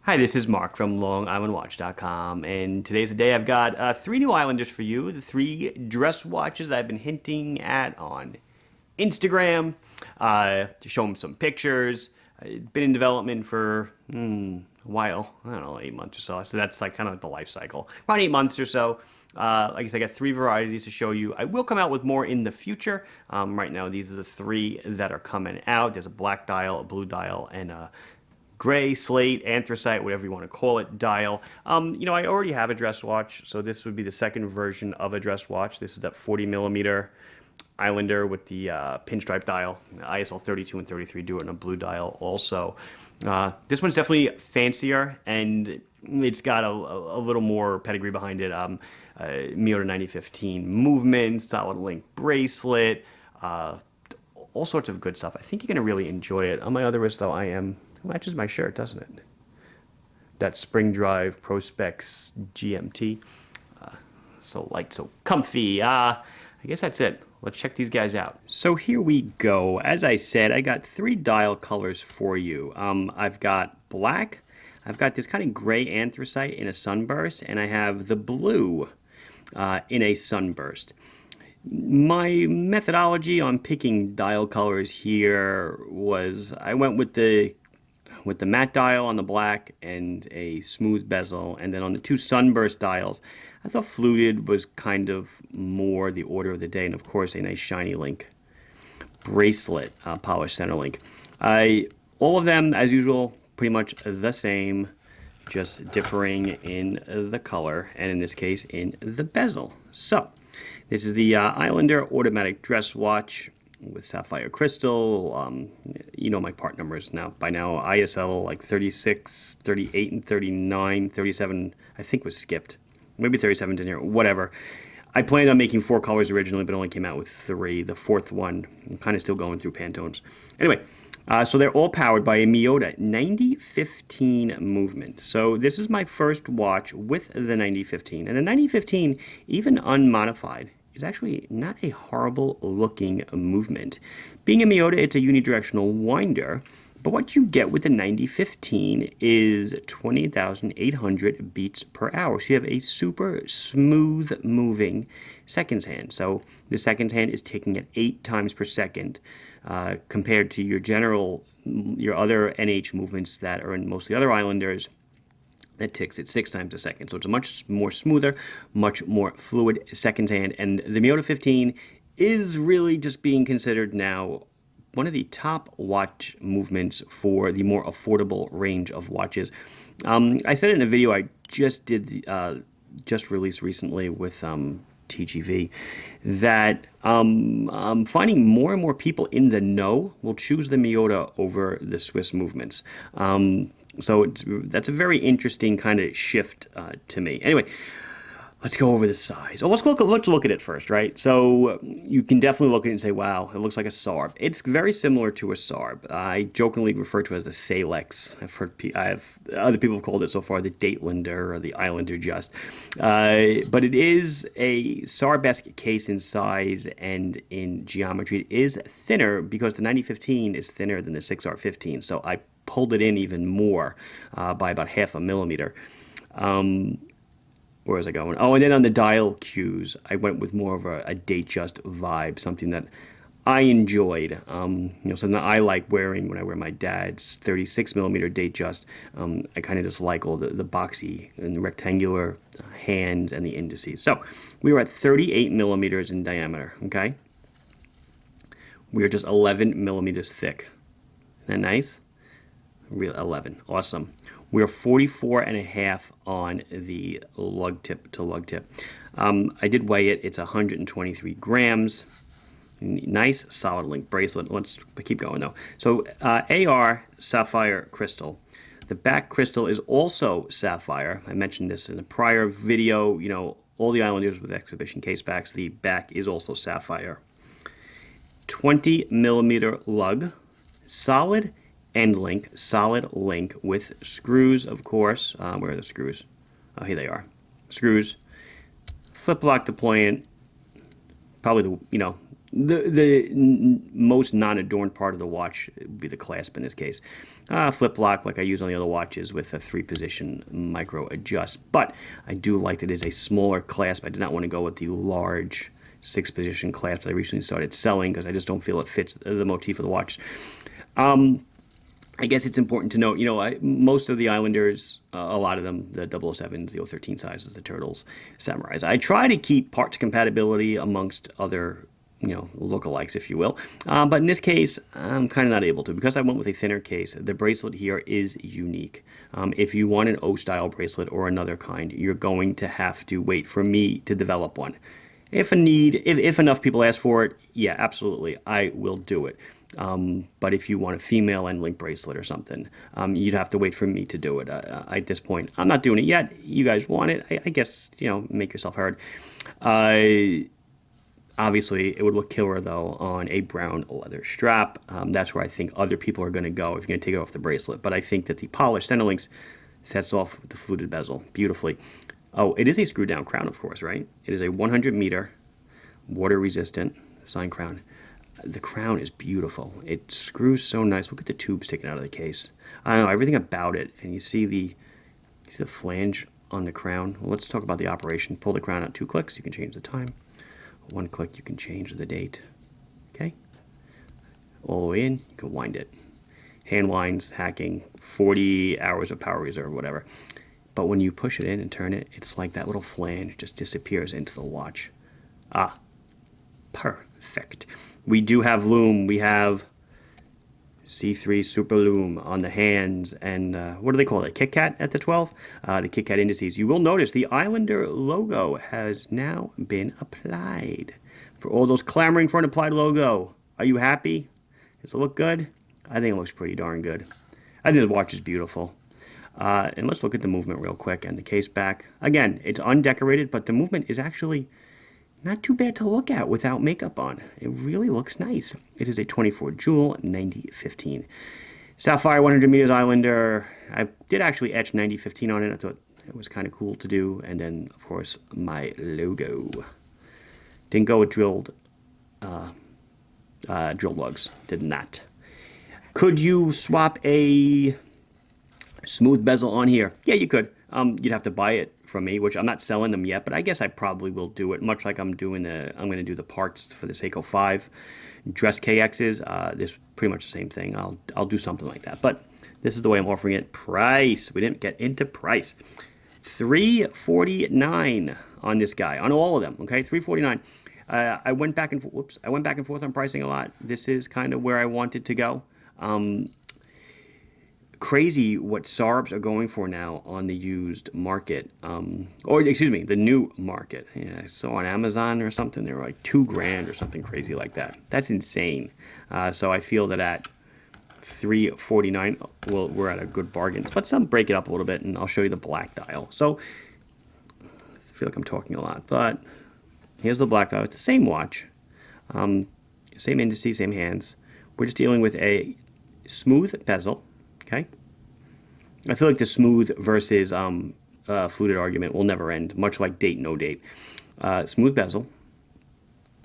Hi, this is Mark from LongIslandWatch.com, and today's the day I've got three new Islanders for you, the three dress watches that I've been hinting at on Instagram to show them some pictures. Been in development for a while, I don't know, 8 months or so, so that's like kind of like the life cycle. Around 8 months or so. Like I said, I got three varieties to show you. I will come out with more in the future. Right now, these are the three that are coming out. There's a black dial, a blue dial, and a gray, slate, anthracite, whatever you want to call it, dial. I already have a dress watch, so this would be the second version of a dress watch. This is that 40 millimeter Islander with the pinstripe dial. ISL 32 and 33 do it in a blue dial also. This one's definitely fancier, and it's got a little more pedigree behind it. Miyota 9015 movement, solid link bracelet, all sorts of good stuff. I think you're going to really enjoy it. On my other wrist, though, it matches my shirt, doesn't it? That Spring Drive Prospex GMT. So light, so comfy. I guess that's it. Let's check these guys out. So here we go. As I said, I got three dial colors for you. I've got black, I've got this kind of gray anthracite in a sunburst, and I have the blue in a sunburst. My methodology on picking dial colors here was I went with the matte dial on the black and a smooth bezel, and then on the two sunburst dials, I thought fluted was kind of more the order of the day, and of course a nice shiny link bracelet, polished center link. All of them, as usual, pretty much the same, just differing in the color, and in this case in the bezel. So this is the Islander automatic dress watch with sapphire crystal. You know my part numbers now. By now, ISL like 36, 38, and 39. 37, I think, was skipped. Maybe 37's in here. Whatever. I planned on making four colors originally, but only came out with three. The fourth one, I'm kind of still going through Pantones. Anyway, so they're all powered by a Miyota 9015 movement. So this is my first watch with the 9015. And the 9015, even unmodified, is actually not a horrible looking movement. Being a Miyota, it's a unidirectional winder, but what you get with the 9015 is 20,800 beats per hour. So you have a super smooth moving seconds hand. So the seconds hand is ticking at 8 times per second compared to your other NH movements that are in most of the other Islanders that ticks at 6 times a second. So it's a much more smoother, much more fluid seconds hand. And the Miyota 15 is really just being considered now one of the top watch movements for the more affordable range of watches. I said it in a video I just did, just released recently with TGV, that I'm finding more and more people in the know will choose the Miyota over the Swiss movements. So that's a very interesting kind of shift to me. Anyway, let's go over the size. Oh, let's look at it first, right? So you can definitely look at it and say, wow, it looks like a Sarb. It's very similar to a Sarb. I jokingly refer to it as the Salex. Other people have called it so far the Datelander or the Islander just. But it is a Sarb-esque case in size and in geometry. It is thinner because the 9015 is thinner than the 6R15. So I pulled it in even more by about half a millimeter. Where was I going? Oh, and then on the dial cues, I went with more of a Datejust vibe, something that I enjoyed. Something that I like wearing when I wear my dad's 36 millimeter Datejust. I kind of just like all the boxy and the rectangular hands and the indices. So we were at 38 millimeters in diameter, okay? We are just 11 millimeters thick. Isn't that nice? Real 11. Awesome. We're 44 and a half on the lug tip to lug tip. I did weigh it. It's 123 grams. Nice solid link bracelet. Let's keep going though. So AR sapphire crystal. The back crystal is also sapphire. I mentioned this in a prior video. You know, all the Islanders with exhibition case backs, the back is also sapphire. 20 millimeter lug. Solid endlink, solid link with screws, of course. Where are the screws? Oh, here they are. Screws. Flip lock deployant. Probably most non-adorned part of the watch would be the clasp in this case. Flip lock like I use on the other watches with a 3-position micro adjust. But I do like that it is a smaller clasp. I did not want to go with the large 6-position clasp that I recently started selling because I just don't feel it fits the motif of the watch. I guess it's important to note, most of the Islanders, a lot of them, the 007s, the 013 sizes, the Turtles, Samurais, I try to keep parts compatibility amongst other, lookalikes, if you will. But in this case, I'm kind of not able to. Because I went with a thinner case, the bracelet here is unique. If you want an O-style bracelet or another kind, you're going to have to wait for me to develop one. If enough people ask for it, yeah, absolutely, I will do it. But if you want a female endlink bracelet or something, you'd have to wait for me to do it. At this point, I'm not doing it yet. You guys want it, I guess, make yourself heard. Obviously, it would look killer, though, on a brown leather strap. That's where I think other people are going to go if you're going to take it off the bracelet. But I think that the polished center links sets off with the fluted bezel beautifully. Oh, it is a screw-down crown, of course, right? It is a 100-meter, water-resistant sign crown. The crown is beautiful. It screws so nice. Look at the tube sticking out of the case. I don't know, everything about it. And you see the flange on the crown. Well, let's talk about the operation. Pull the crown out 2 clicks. You can change the time. 1 click, you can change the date. Okay? All the way in, you can wind it. Hand winds, hacking, 40 hours of power reserve, whatever. But when you push it in and turn it, it's like that little flange just disappears into the watch. Ah, perfect. We do have Lume. We have C3 Super Lume on the hands. And what do they call it? Kit Kat at the 12? The Kit Kat indices. You will notice the Islander logo has now been applied. For all those clamoring for an applied logo, are you happy? Does it look good? I think it looks pretty darn good. I think the watch is beautiful. And let's look at the movement real quick and the case back. Again, it's undecorated, but the movement is actually not too bad to look at without makeup on. It really looks nice. It is a 24 jewel 9015. Sapphire 100 meters Islander. I did actually etch 9015 on it. I thought it was kind of cool to do. And then, of course, my logo. Didn't go with drilled lugs. Did not. Could you swap a smooth bezel on here? Yeah, you could. You'd have to buy it from me, which I'm not selling them yet, but I guess I probably will do it, much like I'm going to do the parts for the Seiko 5 dress KXs. This is pretty much the same thing. I'll do something like that, but this is the way I'm offering it. Price. We didn't get into price. $349 on this guy, on all of them. Okay, $349. I went back and forth on pricing a lot. This is kind of where I wanted to go. Crazy what SARBs are going for now on the used market, or excuse me, the new market. Yeah, I saw on Amazon or something, they were like $2,000 or something crazy like that. That's insane. So I feel that at $349, well, we're at a good bargain. Let's break it up a little bit, and I'll show you the black dial. So I feel like I'm talking a lot, but here's the black dial. It's the same watch, same indices, same hands. We're just dealing with a smooth bezel. Okay, I feel like the smooth versus fluted argument will never end, much like date, no date. Smooth bezel,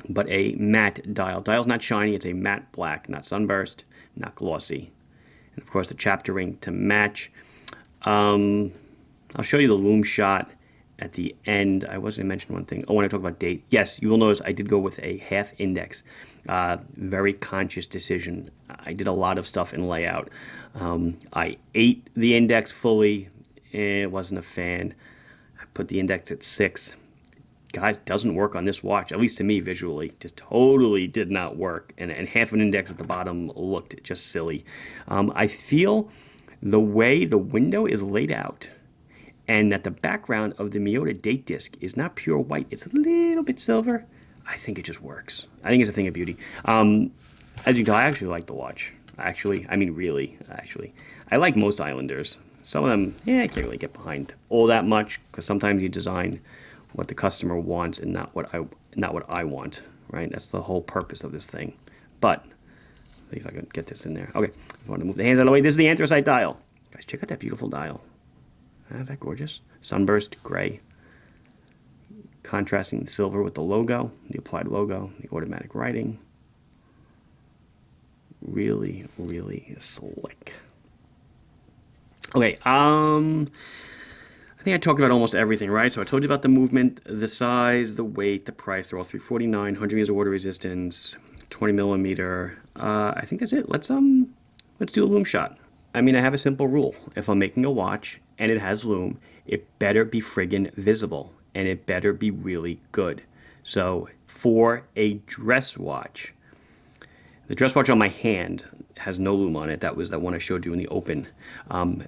but a matte dial. Dial's not shiny, it's a matte black, not sunburst, not glossy. And of course the chapter ring to match. I'll show you the Lume shot at the end. I was going to mention one thing. Oh, when I talk about date, yes, you will notice I did go with a half index. Very conscious decision. I did a lot of stuff in layout. I ate the index fully. It wasn't a fan. I put the index at 6. Guys, doesn't work on this watch, at least to me visually. Just totally did not work. And half an index at the bottom looked just silly. I feel the way the window is laid out and that the background of the Miyota date disc is not pure white, it's a little bit silver. I think it just works. I think it's a thing of beauty. As you can tell, I actually like the watch. Actually, I mean really, actually. I like most Islanders. Some of them, I can't really get behind all that much because sometimes you design what the customer wants and not what I want, right? That's the whole purpose of this thing. But, let's see if I can get this in there. Okay, I want to move the hands out of the way. This is the anthracite dial. Guys, check out that beautiful dial. Isn't that gorgeous? Sunburst, gray. Contrasting the silver with the logo, the applied logo, the automatic writing. Really, really slick. Okay, I think I talked about almost everything, right? So I told you about the movement, the size, the weight, the price. They're all 349, 100 meters of water resistance, 20 millimeter. I think that's it. Let's do a lume shot. I mean, I have a simple rule. If I'm making a watch and it has lume, it better be friggin' visible and it better be really good. So for a dress watch, the dress watch on my hand has no lume on it. That was that one I showed you in the open.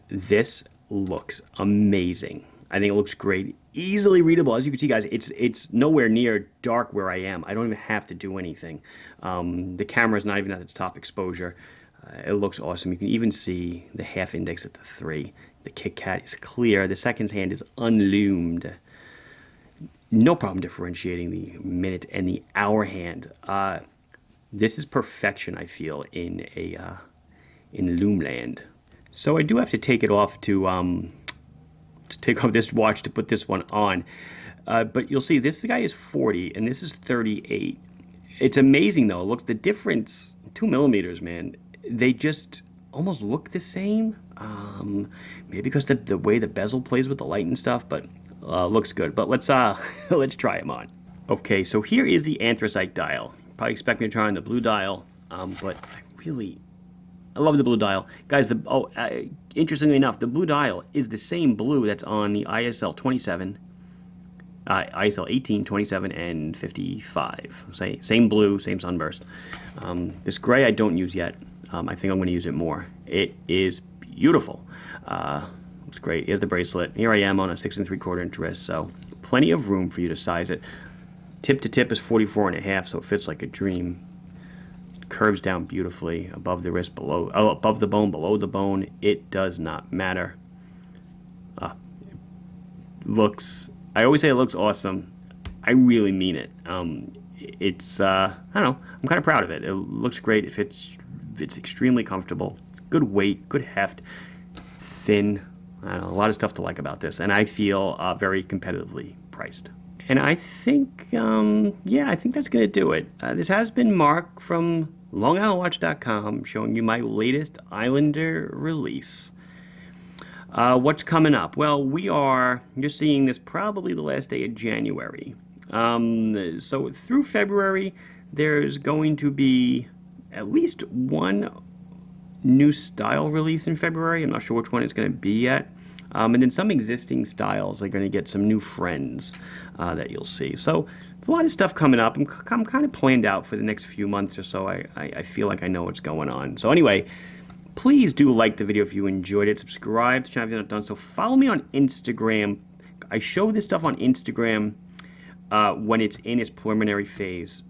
This looks amazing. I think it looks great. Easily readable. As you can see, guys, it's nowhere near dark where I am. I don't even have to do anything. The camera's not even at its top exposure. It looks awesome. You can even see the half index at the 3. The Kit Kat is clear. The second hand is unlumed. No problem differentiating the minute and the hour hand. This is perfection, I feel, in lume land. So I do have to take it off to take off this watch to put this one on. But you'll see this guy is 40 and this is 38. It's amazing though. Look, the difference, 2 millimeters, man. They just almost look the same. Maybe because the way the bezel plays with the light and stuff, but looks good. But let's let's try them on. Okay, so here is the anthracite dial. Probably expect me to try on the blue dial, but I love the blue dial. Guys, interestingly enough, the blue dial is the same blue that's on the ISL 27, ISL 18, 27, and 55. Same blue, same sunburst. This gray I don't use yet. I think I'm going to use it more. It is beautiful. Looks great. Here's the bracelet. Here I am on a 6 3/4 inch wrist, so plenty of room for you to size it. Tip to tip is 44.5, so it fits like a dream. Curves down beautifully above the wrist, above the bone, below the bone. It does not matter. I always say it looks awesome. I really mean it. I don't know. I'm kind of proud of it. It looks great. It fits. It's extremely comfortable. It's good weight, good heft, thin. I don't know, a lot of stuff to like about this, and I feel very competitively priced. And I think, yeah, I think that's going to do it. This has been Mark from LongIslandWatch.com showing you my latest Islander release. What's coming up? Well, you're seeing this probably the last day of January. So through February, there's going to be at least one new style release in February. I'm not sure which one it's going to be yet. And then some existing styles are going to get some new friends that you'll see. So there's a lot of stuff coming up. I'm kind of planned out for the next few months or so. I feel like I know what's going on. So anyway, please do like the video if you enjoyed it. Subscribe to the channel if you're not done so. Follow me on Instagram. I show this stuff on Instagram when it's in its preliminary phase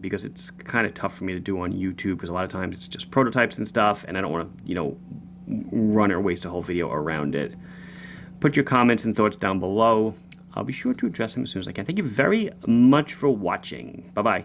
because it's kind of tough for me to do on YouTube because a lot of times it's just prototypes and stuff, and I don't want to, run or waste a whole video around it. Put your comments and thoughts down below. I'll be sure to address them as soon as I can. Thank you very much for watching. Bye-bye.